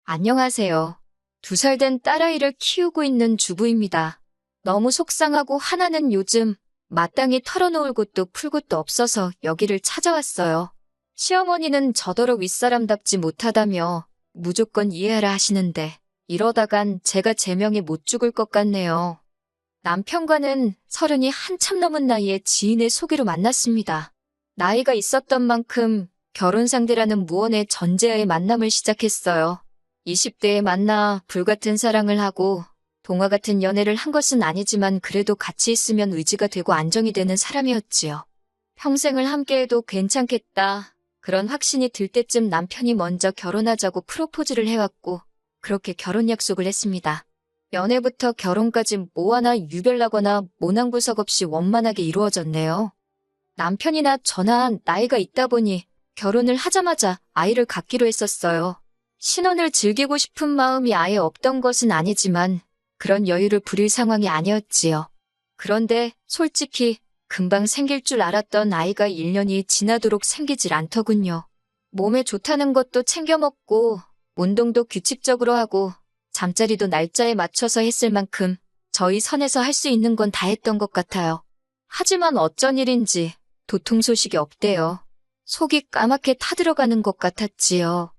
안녕하세요. 2살 된 딸아이를 키우고 있는 주부입니다. 너무 속상하고 하나는 요즘 마땅히 털어놓을 곳도 풀 곳도 없어서 여기를 찾아왔어요. 시어머니는 저더러 윗사람답지 못하다며 무조건 이해하라 하시는데 이러다간 제가 제명에 못 죽을 것 같네요. 남편과는 30이 한참 넘은 나이에 지인의 소개로 만났습니다. 나이가 있었던 만큼 결혼 상대라는 무언의 전제하에 만남을 시작했어요. 20대에 만나 불같은 사랑을 하고 동화 같은 연애를 한 것은 아니지만 그래도 같이 있으면 의지가 되고 안정이 되는 사람이었지요. 평생을 함께해도 괜찮겠다. 그런 확신이 들 때쯤 남편이 먼저 결혼하자고 프로포즈를 해왔고 그렇게 결혼 약속을 했습니다. 연애부터 결혼까지 뭐 하나 유별나거나 모난구석 없이 원만하게 이루어졌네요. 남편이나 저나 나이가 있다 보니 결혼을 하자마자 아이를 갖기로 했었어요. 신혼을 즐기고 싶은 마음이 아예 없던 것은 아니지만 그런 여유를 부릴 상황이 아니었지요. 그런데 솔직히 금방 생길 줄 알았던 아이가 1년이 지나도록 생기질 않더군요. 몸에 좋다는 것도 챙겨 먹고 운동도 규칙적으로 하고 잠자리도 날짜에 맞춰서 했을 만큼 저희 선에서 할 수 있는 건 다 했던 것 같아요. 하지만 어쩐 일인지 도통 소식이 없대요. 속이 까맣게 타들어가는 것 같았지요.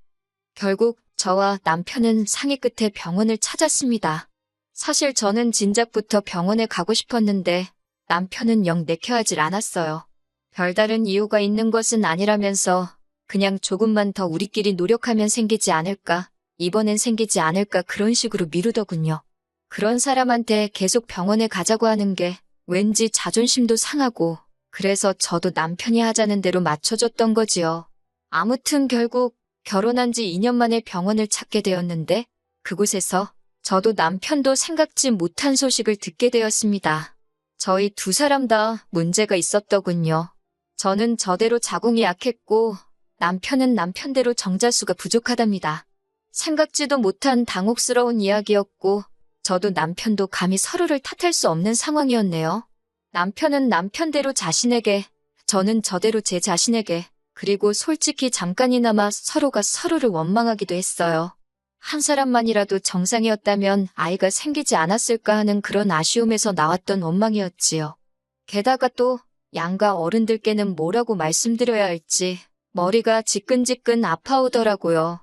결국 저와 남편은 상의 끝에 병원을 찾았습니다. 사실 저는 진작부터 병원에 가고 싶었는데 남편은 영 내켜하질 않았어요. 별다른 이유가 있는 것은 아니라면서 그냥 조금만 더 우리끼리 노력하면 생기지 않을까, 이번엔 생기지 않을까 그런 식으로 미루더군요. 그런 사람한테 계속 병원에 가자고 하는 게 왠지 자존심도 상하고 그래서 저도 남편이 하자는 대로 맞춰줬던 거지요. 아무튼 결국 결혼한 지 2년 만에 병원을 찾게 되었는데 그곳에서 저도 남편도 생각지 못한 소식을 듣게 되었습니다. 저희 2사람 다 문제가 있었더군요. 저는 저대로 자궁이 약했고 남편은 남편대로 정자수가 부족하답니다. 생각지도 못한 당혹스러운 이야기였고 저도 남편도 감히 서로를 탓할 수 없는 상황이었네요. 남편은 남편대로 자신에게, 저는 저대로 제 자신에게, 그리고 솔직히 잠깐이나마 서로가 서로를 원망하기도 했어요. 한 사람만이라도 정상이었다면 아이가 생기지 않았을까 하는 그런 아쉬움에서 나왔던 원망이었지요. 게다가 또 양가 어른들께는 뭐라고 말씀드려야 할지 머리가 지끈지끈 아파오더라고요.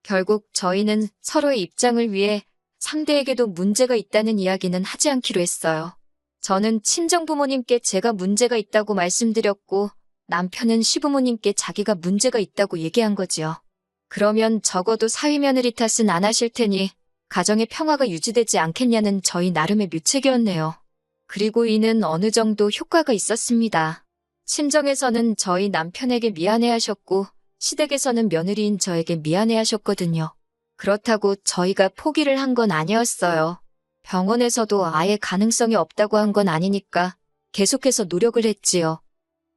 결국 저희는 서로의 입장을 위해 상대에게도 문제가 있다는 이야기는 하지 않기로 했어요. 저는 친정부모님께 제가 문제가 있다고 말씀드렸고 남편은 시부모님께 자기가 문제가 있다고 얘기한 거지요. 그러면 적어도 사위며느리 탓은 안 하실 테니 가정의 평화가 유지되지 않겠냐는 저희 나름의 묘책이었네요. 그리고 이는 어느 정도 효과가 있었습니다. 친정에서는 저희 남편에게 미안해하셨고 시댁에서는 며느리인 저에게 미안해하셨거든요. 그렇다고 저희가 포기를 한 건 아니었어요. 병원에서도 아예 가능성이 없다고 한 건 아니니까 계속해서 노력을 했지요.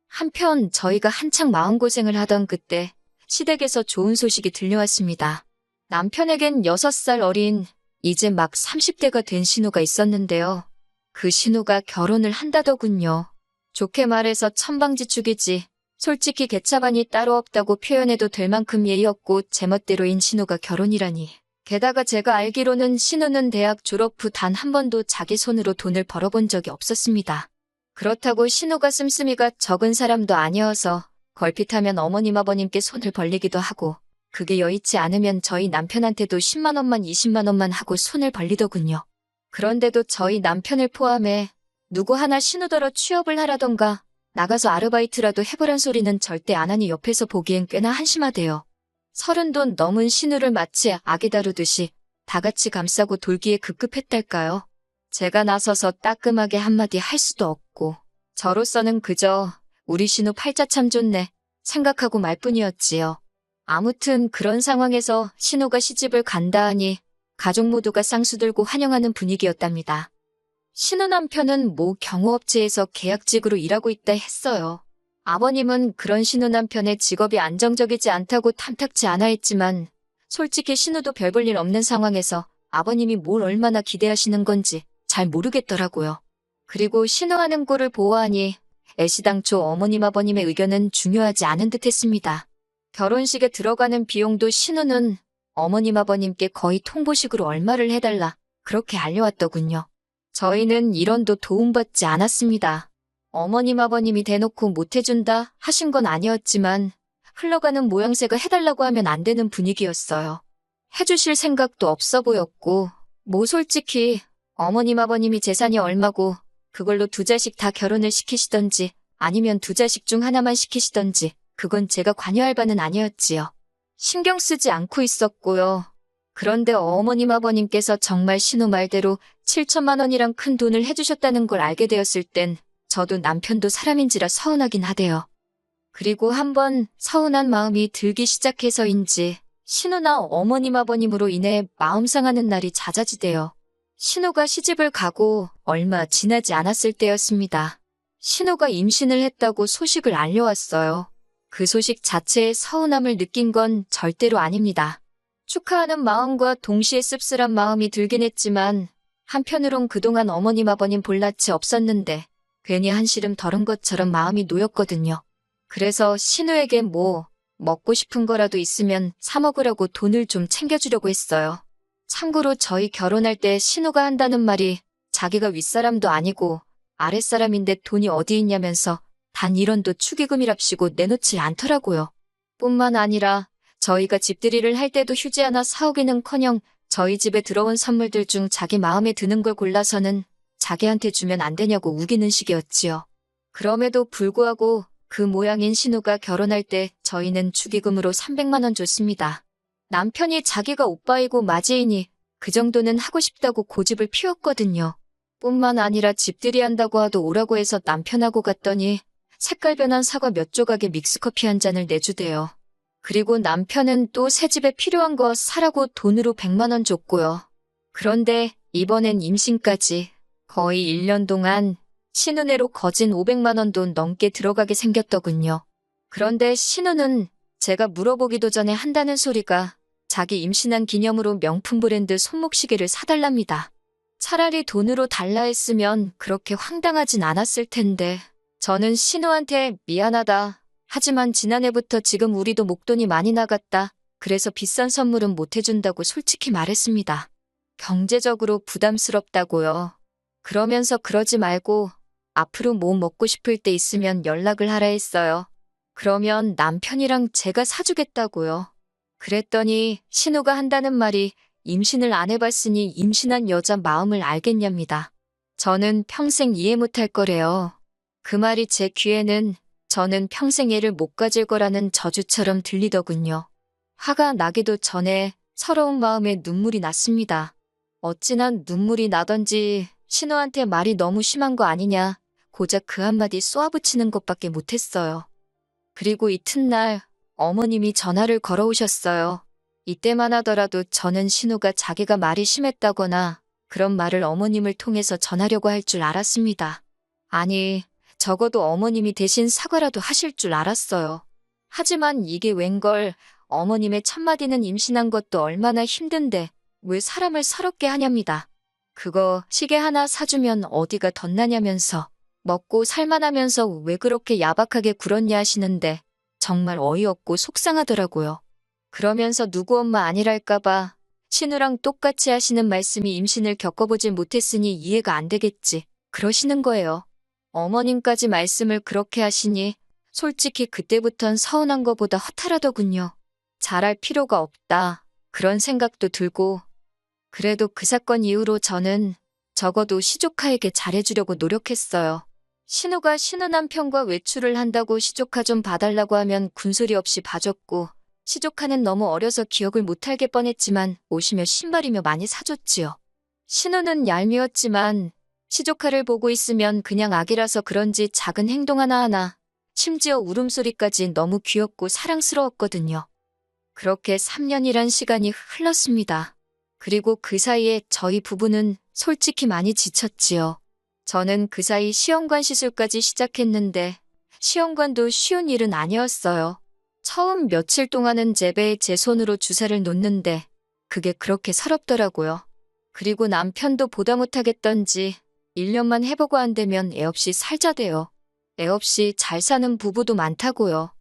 한편 저희가 한창 마음고생을 하던 그때 시댁에서 좋은 소식이 들려왔습니다. 남편에겐 6살 어린 이제 막 30대가 된 신우가 있었는데요. 그 신우가 결혼을 한다더군요. 좋게 말해서 천방지축이지. 솔직히 개차반이 따로 없다고 표현해도 될 만큼 예의없고 제멋대로인 신우가 결혼이라니. 게다가 제가 알기로는 신우는 대학 졸업 후 단 한 번도 자기 손으로 돈을 벌어본 적이 없었습니다. 그렇다고 신우가 씀씀이가 적은 사람도 아니어서 걸핏하면 어머님 아버님께 손을 벌리기도 하고 그게 여의치 않으면 저희 남편한테도 10만 원만 20만 원만 하고 손을 벌리더군요. 그런데도 저희 남편을 포함해 누구 하나 신우더러 취업을 하라던가 나가서 아르바이트라도 해보란 소리는 절대 안 하니 옆에서 보기엔 꽤나 한심하대요. 30도 넘은 신우를 마치 아기 다루듯이 다 같이 감싸고 돌기에 급급했달까요? 제가 나서서 따끔하게 한마디 할 수도 없고 저로서는 그저 우리 신우 팔자 참 좋네 생각하고 말 뿐이었지요. 아무튼 그런 상황에서 신우가 시집을 간다 하니 가족 모두가 쌍수 들고 환영하는 분위기였답니다. 신우 남편은 모 경호업체에서 계약직으로 일하고 있다 했어요. 아버님은 그런 신우 남편의 직업이 안정적이지 않다고 탐탁지 않아 했지만 솔직히 신우도 별 볼 일 없는 상황에서 아버님이 뭘 얼마나 기대하시는 건지 잘 모르겠더라고요. 그리고 신우하는 꼴을 보아하니 애시당초 어머님 아버님의 의견은 중요하지 않은 듯 했습니다. 결혼식에 들어가는 비용도 신우는 어머님 아버님께 거의 통보식으로 얼마를 해달라 그렇게 알려왔더군요. 저희는 1원도 도움받지 않았습니다. 어머님 아버님이 대놓고 못해준다 하신 건 아니었지만 흘러가는 모양새가 해달라고 하면 안 되는 분위기였어요. 해주실 생각도 없어 보였고 뭐 솔직히 어머님 아버님이 재산이 얼마고 그걸로 두 자식 다 결혼을 시키시던지 아니면 두 자식 중 하나만 시키시던지 그건 제가 관여할 바는 아니었지요. 신경 쓰지 않고 있었고요. 그런데 어머님 아버님께서 정말 신우 말대로 7천만 원이란 큰 돈을 해주셨다는 걸 알게 되었을 땐 저도 남편도 사람인지라 서운하긴 하대요. 그리고 한번 서운한 마음이 들기 시작해서인지 신우나 어머님 아버님으로 인해 마음 상하는 날이 잦아지대요. 신우가 시집을 가고 얼마 지나지 않았을 때였습니다. 신우가 임신을 했다고 소식을 알려왔어요. 그 소식 자체에 서운함을 느낀 건 절대로 아닙니다. 축하하는 마음과 동시에 씁쓸한 마음이 들긴 했지만 한편으론 그동안 어머님 아버님 볼낯이 없었는데 괜히 한시름 덜은 것처럼 마음이 놓였거든요. 그래서 신우에게 뭐 먹고 싶은 거라도 있으면 사 먹으라고 돈을 좀 챙겨주려고 했어요. 참고로 저희 결혼할 때 신우가 한다는 말이 자기가 윗사람도 아니고 아랫사람인데 돈이 어디 있냐면서 단 1원도 축의금이랍시고 내놓지 않더라고요. 뿐만 아니라 저희가 집들이를 할 때도 휴지 하나 사오기는커녕 저희 집에 들어온 선물들 중 자기 마음에 드는 걸 골라서는 자기한테 주면 안 되냐고 우기는 식이었지요. 그럼에도 불구하고 그 모양인 신우가 결혼할 때 저희는 축의금으로 300만 원 줬습니다. 남편이 자기가 오빠이고 맞이이니 그 정도는 하고 싶다고 고집을 피웠거든요. 뿐만 아니라 집들이 한다고 하도 오라고 해서 남편하고 갔더니 색깔 변한 사과 몇 조각에 믹스커피 한 잔을 내주대요. 그리고 남편은 또 새 집에 필요한 거 사라고 돈으로 100만 원 줬고요. 그런데 이번엔 임신까지 거의 1년 동안 신우네로 거진 500만 원도 넘게 들어가게 생겼더군요. 그런데 신우는 제가 물어보기도 전에 한다는 소리가 자기 임신한 기념으로 명품 브랜드 손목시계를 사달랍니다. 차라리 돈으로 달라 했으면 그렇게 황당하진 않았을 텐데 저는 신우한테 미안하다. 하지만 지난해부터 지금 우리도 목돈이 많이 나갔다. 그래서 비싼 선물은 못 해준다고 솔직히 말했습니다. 경제적으로 부담스럽다고요. 그러면서 그러지 말고 앞으로 뭐 먹고 싶을 때 있으면 연락을 하라 했어요. 그러면 남편이랑 제가 사주겠다고요. 그랬더니 신우가 한다는 말이 임신을 안 해봤으니 임신한 여자 마음을 알겠냐입니다. 저는 평생 이해 못할 거래요. 그 말이 제 귀에는 저는 평생 애를 못 가질 거라는 저주처럼 들리더군요. 화가 나기도 전에 서러운 마음에 눈물이 났습니다. 어찌나 눈물이 나던지 신우한테 말이 너무 심한 거 아니냐 고작 그 한마디 쏘아붙이는 것밖에 못했어요. 그리고 이튿날 어머님이 전화를 걸어오셨어요. 이때만 하더라도 저는 신우가 자기가 말이 심했다거나 그런 말을 어머님을 통해서 전하려고 할 줄 알았습니다. 아니, 적어도 어머님이 대신 사과라도 하실 줄 알았어요. 하지만 이게 웬걸 어머님의 첫마디는 임신한 것도 얼마나 힘든데 왜 사람을 서럽게 하냐입니다. 그거 시계 하나 사주면 어디가 덧나냐면서 먹고 살만하면서 왜 그렇게 야박하게 굴었냐 하시는데 정말 어이없고 속상하더라고요. 그러면서 누구 엄마 아니랄까봐 신우랑 똑같이 하시는 말씀이 임신을 겪어보질 못했으니 이해가 안 되겠지 그러시는 거예요. 어머님까지 말씀을 그렇게 하시니 솔직히 그때부턴 서운한 거보다 허탈하더군요. 잘할 필요가 없다 그런 생각도 들고 그래도 그 사건 이후로 저는 적어도 시조카에게 잘해주려고 노력했어요. 신우가 신우 남편과 외출을 한다고 시조카 좀 봐달라고 하면 군소리 없이 봐줬고 시조카는 너무 어려서 기억을 못할 뻔했지만 옷이며 신발이며 많이 사줬지요. 신우는 얄미웠지만 시조카를 보고 있으면 그냥 아기라서 그런지 작은 행동 하나하나 심지어 울음소리까지 너무 귀엽고 사랑스러웠거든요. 그렇게 3년이란 시간이 흘렀습니다. 그리고 그 사이에 저희 부부는 솔직히 많이 지쳤지요. 저는 그 사이 시험관 시술까지 시작했는데 시험관도 쉬운 일은 아니었어요. 처음 며칠 동안은 제 배에 제 손으로 주사를 놓는데 그게 그렇게 서럽더라고요. 그리고 남편도 보다 못하겠던지 1년만 해보고 안 되면 애 없이 살자대요. 애 없이 잘 사는 부부도 많다고요.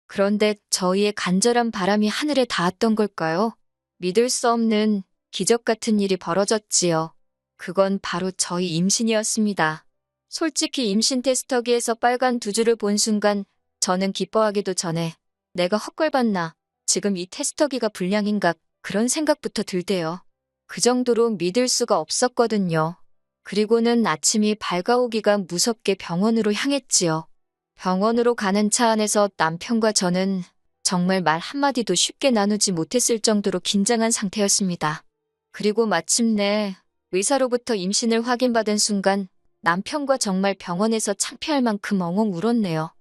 그런데 저희의 간절한 바람이 하늘에 닿았던 걸까요? 믿을 수 없는 기적 같은 일이 벌어졌지요. 그건 바로 저희 임신이었습니다. 솔직히 임신 테스터기에서 빨간 두 줄을 본 순간 저는 기뻐하기도 전에 내가 헛걸봤나, 지금 이 테스터기가 불량인가, 그런 생각부터 들대요. 그 정도로 믿을 수가 없었거든요. 그리고는 아침이 밝아오기가 무섭게 병원으로 향했지요. 병원으로 가는 차 안에서 남편과 저는 정말 말 한마디도 쉽게 나누지 못했을 정도로 긴장한 상태였습니다. 그리고 마침내 의사로부터 임신을 확인받은 순간 남편과 정말 병원에서 창피할 만큼 엉엉 울었네요.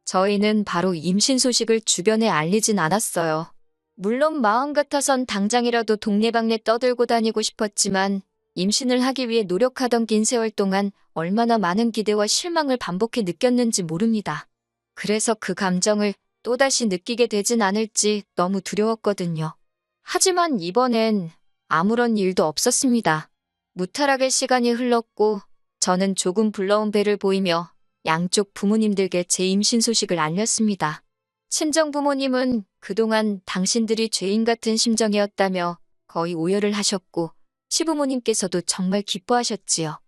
저희는 바로 임신 소식을 주변에 알리진 않았어요. 물론 마음 같아선 당장이라도 동네방네 떠들고 다니고 싶었지만 임신을 하기 위해 노력하던 긴 세월 동안 얼마나 많은 기대와 실망을 반복해 느꼈는지 모릅니다. 그래서 그 감정을 또다시 느끼게 되진 않을지 너무 두려웠거든요. 하지만 이번엔 아무런 일도 없었습니다. 무탈하게 시간이 흘렀고 저는 조금 불러온 배를 보이며 양쪽 부모님들께 제 임신 소식을 알렸습니다. 친정 부모님은 그동안 당신들이 죄인 같은 심정이었다며 거의 오열을 하셨고 시부모님께서도 정말 기뻐하셨지요.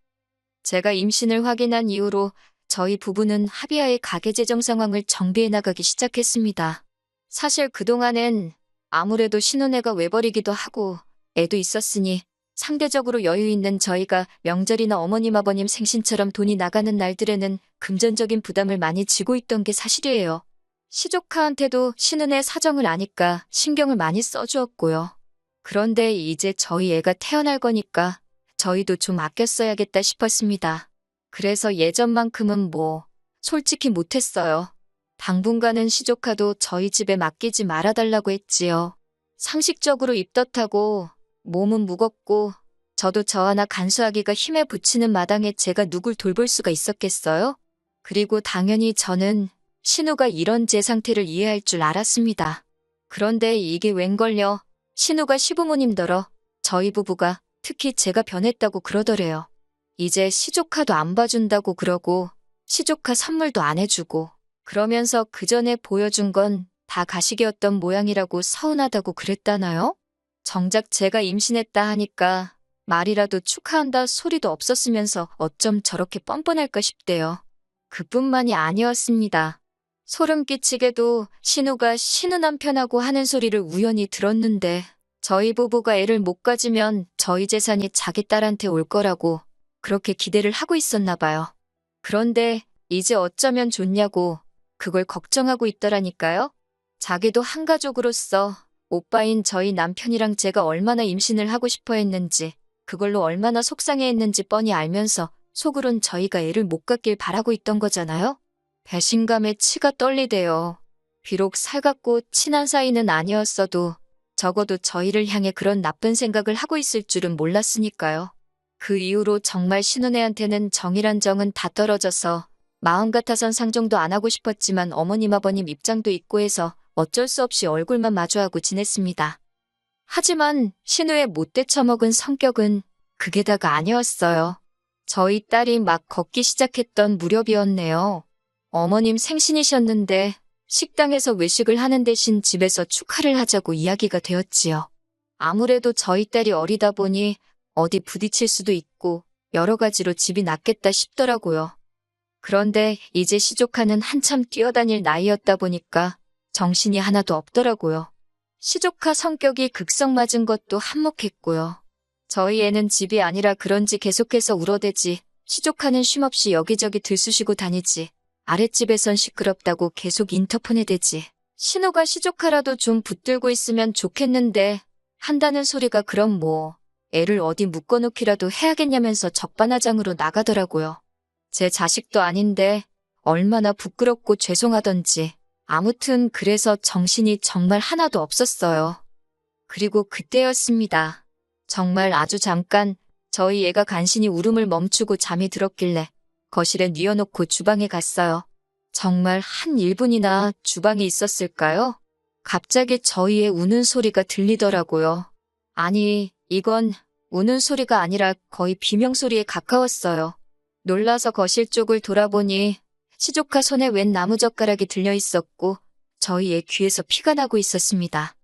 제가 임신을 확인한 이후로 저희 부부는 합의하에 가계재정 상황을 정비해 나가기 시작했습니다. 사실 그동안엔 아무래도 신혼애가 외벌이기도 하고 애도 있었으니 상대적으로 여유 있는 저희가 명절이나 어머님 아버님 생신처럼 돈이 나가는 날들에는 금전적인 부담을 많이 지고 있던 게 사실이에요. 시조카한테도 신혼애 사정을 아니까 신경을 많이 써주었고요. 그런데 이제 저희 애가 태어날 거니까 저희도 좀 아껴 써야겠다 싶었습니다. 그래서 예전만큼은 솔직히 못했어요. 당분간은 시조카도 저희 집에 맡기지 말아달라고 했지요. 상식적으로 입덧하고 몸은 무겁고 저도 저 하나 간수하기가 힘에 부치는 마당에 제가 누굴 돌볼 수가 있었겠어요? 그리고 당연히 저는 신우가 이런 제 상태를 이해할 줄 알았습니다. 그런데 이게 웬걸요? 신우가 시부모님더러 저희 부부가 특히 제가 변했다고 그러더래요. 이제 시조카도 안 봐준다고 그러고 시조카 선물도 안 해주고 그러면서 그 전에 보여준 건 다 가식이었던 모양이라고 서운하다고 그랬다나요? 정작 제가 임신했다 하니까 말이라도 축하한다 소리도 없었으면서 어쩜 저렇게 뻔뻔할까 싶대요. 그뿐만이 아니었습니다. 소름 끼치게도 신우가 신우 남편하고 하는 소리를 우연히 들었는데 저희 부부가 애를 못 가지면 저희 재산이 자기 딸한테 올 거라고 그렇게 기대를 하고 있었나 봐요. 그런데 이제 어쩌면 좋냐고 그걸 걱정하고 있더라니까요. 자기도 한 가족으로서 오빠인 저희 남편이랑 제가 얼마나 임신을 하고 싶어 했는지 그걸로 얼마나 속상해했는지 뻔히 알면서 속으론 저희가 애를 못 갖길 바라고 있던 거잖아요. 배신감에 치가 떨리대요. 비록 살갑고 친한 사이는 아니었어도 적어도 저희를 향해 그런 나쁜 생각을 하고 있을 줄은 몰랐으니까요. 그 이후로 정말 신혼애한테는 정이란 정은 다 떨어져서 마음 같아선 상종도 안 하고 싶었지만 어머님 아버님 입장도 있고 해서 어쩔 수 없이 얼굴만 마주하고 지냈습니다. 하지만 신우의 못돼 처먹은 성격은 그게 다가 아니었어요. 저희 딸이 막 걷기 시작했던 무렵이었네요. 어머님 생신이셨는데 식당에서 외식을 하는 대신 집에서 축하를 하자고 이야기가 되었지요. 아무래도 저희 딸이 어리다 보니 어디 부딪힐 수도 있고 여러 가지로 집이 낫겠다 싶더라고요. 그런데 이제 시조카는 한참 뛰어다닐 나이였다 보니까 정신이 하나도 없더라고요. 시조카 성격이 극성맞은 것도 한몫했고요. 저희 애는 집이 아니라 그런지 계속해서 울어대지 시조카는 쉼없이 여기저기 들쑤시고 다니지 아랫집에선 시끄럽다고 계속 인터폰에 대지 신우가 시조카라도 좀 붙들고 있으면 좋겠는데 한다는 소리가 그럼 애를 어디 묶어놓기라도 해야겠냐면서 적반하장으로 나가더라고요. 제 자식도 아닌데 얼마나 부끄럽고 죄송하던지 아무튼 그래서 정신이 정말 하나도 없었어요. 그리고 그때였습니다. 정말 아주 잠깐 저희 애가 간신히 울음을 멈추고 잠이 들었길래 거실에 뉘어놓고 주방에 갔어요. 정말 한 1분이나 주방에 있었을까요? 갑자기 저희 애 우는 소리가 들리더라고요. 아니, 이건 우는 소리가 아니라 거의 비명소리에 가까웠어요. 놀라서 거실 쪽을 돌아보니 시조카 손에 웬 나무젓가락이 들려 있었고 저희 애 귀에서 피가 나고 있었습니다.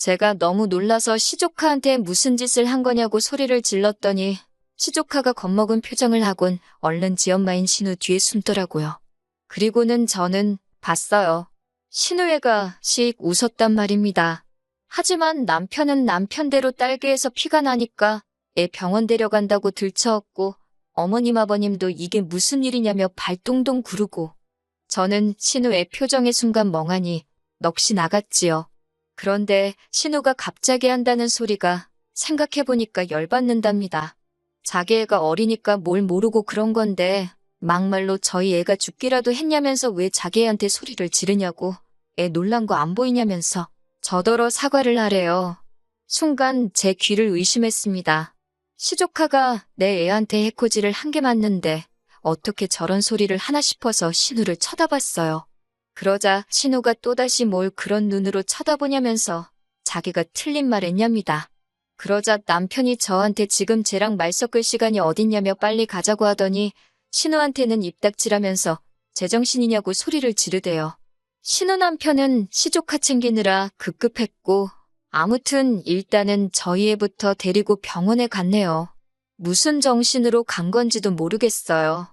제가 너무 놀라서 시조카한테 무슨 짓을 한 거냐고 소리를 질렀더니 시조카가 겁먹은 표정을 하곤 얼른 지엄마인 신우 뒤에 숨더라고요. 그리고는 저는 봤어요. 신우애가 씩 웃었단 말입니다. 하지만 남편은 남편대로 딸기에서 피가 나니까 애 병원 데려간다고 들쳐왔고 어머님 아버님도 이게 무슨 일이냐며 발동동 구르고 저는 신우의 표정에 순간 멍하니 넋이 나갔지요. 그런데 신우가 갑자기 한다는 소리가 생각해보니까 열받는답니다. 자기 애가 어리니까 뭘 모르고 그런 건데 막말로 저희 애가 죽기라도 했냐면서 왜 자기 애한테 소리를 지르냐고 애 놀란 거 안 보이냐면서 저더러 사과를 하래요. 순간 제 귀를 의심했습니다. 시조카가 내 애한테 해코지를 한 게 맞는데 어떻게 저런 소리를 하나 싶어서 신우를 쳐다봤어요. 그러자 신우가 또다시 뭘 그런 눈으로 쳐다보냐면서 자기가 틀린 말 했냐입니다. 그러자 남편이 저한테 지금 쟤랑 말 섞을 시간이 어딨냐며 빨리 가자고 하더니 신우한테는 입 닥치라면서 제정신이냐고 소리를 지르대요. 신우 남편은 시조카 챙기느라 급급했고 아무튼 일단은 저희 애부터 데리고 병원에 갔네요. 무슨 정신으로 간 건지도 모르겠어요.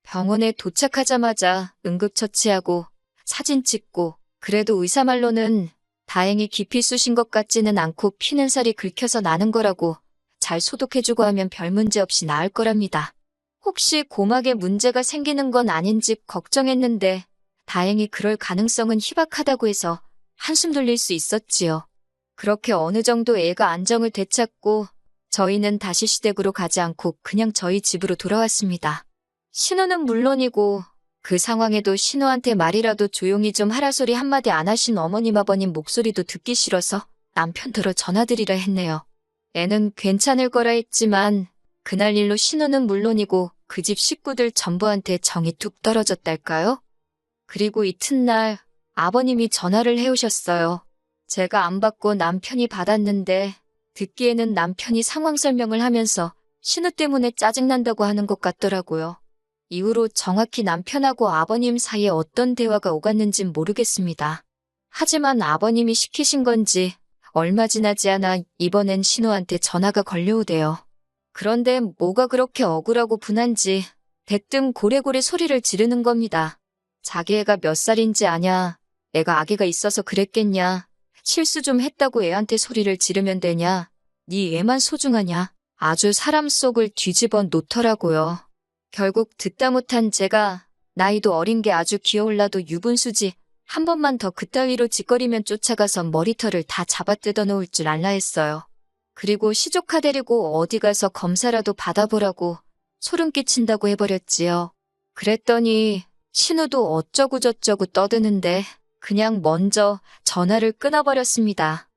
병원에 도착하자마자 응급처치하고 사진 찍고 그래도 의사 말로는 다행히 깊이 쑤신 것 같지는 않고 피는 살이 긁혀서 나는 거라고 잘 소독해주고 하면 별 문제 없이 나을 거랍니다. 혹시 고막에 문제가 생기는 건 아닌지 걱정했는데 다행히 그럴 가능성은 희박하다고 해서 한숨 돌릴 수 있었지요. 그렇게 어느 정도 애가 안정을 되찾고 저희는 다시 시댁으로 가지 않고 그냥 저희 집으로 돌아왔습니다. 신우는 물론이고 그 상황에도 신우한테 말이라도 조용히 좀 하라 소리 한마디 안 하신 어머님 아버님 목소리도 듣기 싫어서 남편더러 전화드리라 했네요. 애는 괜찮을 거라 했지만 그날 일로 신우는 물론이고 그 집 식구들 전부한테 정이 툭 떨어졌달까요? 그리고 이튿날 아버님이 전화를 해오셨어요. 제가 안 받고 남편이 받았는데 듣기에는 남편이 상황 설명을 하면서 신우 때문에 짜증난다고 하는 것 같더라고요. 이후로 정확히 남편하고 아버님 사이에 어떤 대화가 오갔는진 모르겠습니다. 하지만 아버님이 시키신 건지 얼마 지나지 않아 이번엔 신우한테 전화가 걸려오대요. 그런데 뭐가 그렇게 억울하고 분한지 대뜸 고래고래 소리를 지르는 겁니다. 자기 애가 몇 살인지 아냐, 애가 아기가 있어서 그랬겠냐, 실수 좀 했다고 애한테 소리를 지르면 되냐, 네 애만 소중하냐, 아주 사람 속을 뒤집어 놓더라고요. 결국 듣다 못한 제가 나이도 어린 게 아주 귀여울라도 유분수지 한 번만 더 그따위로 짓거리면 쫓아가서 머리털을 다 잡아 뜯어 놓을 줄 알라 했어요. 그리고 시조카 데리고 어디 가서 검사라도 받아보라고 소름 끼친다고 해버렸지요. 그랬더니 신우도 어쩌고저쩌고 떠드는데 그냥 먼저 전화를 끊어버렸습니다.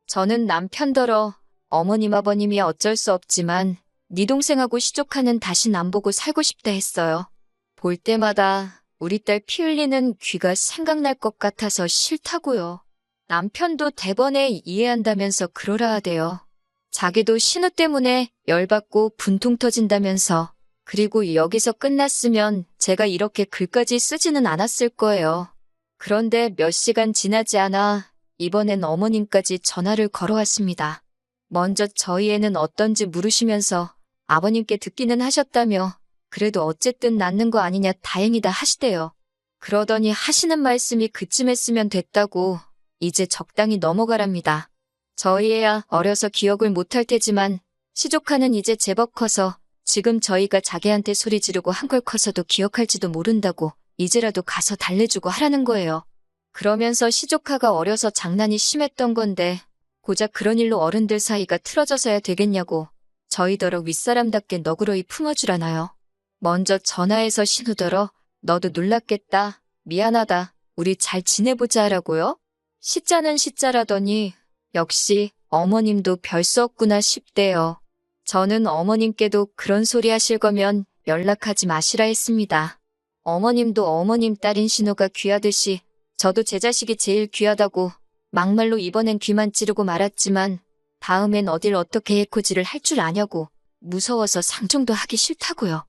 저는 남편더러 어머님 아버님이 어쩔 수 없지만 네 동생하고 시조카는 다신 안 보고 살고 싶다 했어요. 볼 때마다 우리 딸 피 흘리는 귀가 생각날 것 같아서 싫다고요. 남편도 대번에 이해한다면서 그러라 하대요. 자기도 신우 때문에 열받고 분통 터진다면서 그리고 여기서 끝났으면 제가 이렇게 글까지 쓰지는 않았을 거예요. 그런데 몇 시간 지나지 않아 이번엔 어머님까지 전화를 걸어왔습니다. 먼저 저희 애는 어떤지 물으시면서 아버님께 듣기는 하셨다며 그래도 어쨌든 낫는 거 아니냐 다행이다 하시대요. 그러더니 하시는 말씀이 그쯤 했으면 됐다고 이제 적당히 넘어가랍니다. 저희 애야 어려서 기억을 못할 테지만 시조카는 이제 제법 커서 지금 저희가 자기한테 소리 지르고 한걸 커서도 기억할지도 모른다고 이제라도 가서 달래주고 하라는 거예요. 그러면서 시조카가 어려서 장난이 심했던 건데 고작 그런 일로 어른들 사이가 틀어져서야 되겠냐고 저희더러 윗사람답게 너그러이 품어주라나요. 먼저 전화해서 신우더러 너도 놀랐겠다. 미안하다. 우리 잘 지내보자 하라고요. 시자는 시자라더니 역시 어머님도 별 수 없구나 싶대요. 저는 어머님께도 그런 소리 하실 거면 연락하지 마시라 했습니다. 어머님도 어머님 딸인 신우가 귀하듯이 저도 제 자식이 제일 귀하다고 막말로 이번엔 귀만 찌르고 말았지만 다음엔 어딜 어떻게 해코지를 할 줄 아냐고 무서워서 상종도 하기 싫다고요.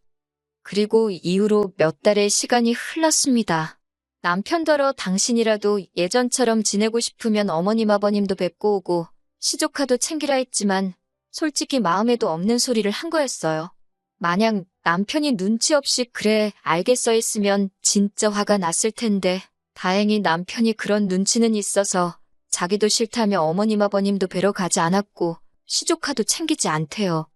그리고 이후로 몇 달의 시간이 흘렀습니다. 남편더러 당신이라도 예전처럼 지내고 싶으면 어머님 아버님도 뵙고 오고 시조카도 챙기라 했지만 솔직히 마음에도 없는 소리를 한 거였어요. 만약 남편이 눈치 없이 그래 알겠어 했으면 진짜 화가 났을 텐데 다행히 남편이 그런 눈치는 있어서 자기도 싫다며 어머님 아버님도 뵈러 가지 않았고 시조카도 챙기지 않대요.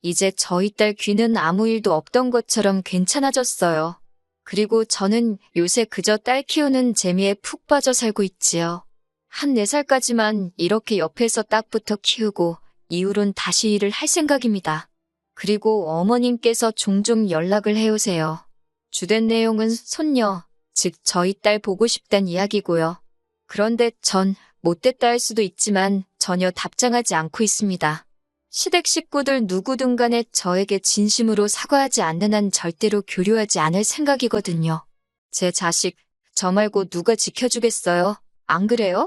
이제 저희 딸 귀는 아무 일도 없던 것처럼 괜찮아졌어요. 그리고 저는 요새 그저 딸 키우는 재미에 푹 빠져 살고 있지요. 한 4살까지만 이렇게 옆에서 딱부터 키우고 이후론 다시 일을 할 생각입니다. 그리고 어머님께서 종종 연락을 해오세요. 주된 내용은 손녀, 즉 저희 딸 보고 싶단 이야기고요. 그런데 전 못됐다 할 수도 있지만 전혀 답장하지 않고 있습니다. 시댁 식구들 누구든 간에 저에게 진심으로 사과하지 않는 한 절대로 교류하지 않을 생각이거든요. 제 자식, 저 말고 누가 지켜주겠어요? 안 그래요?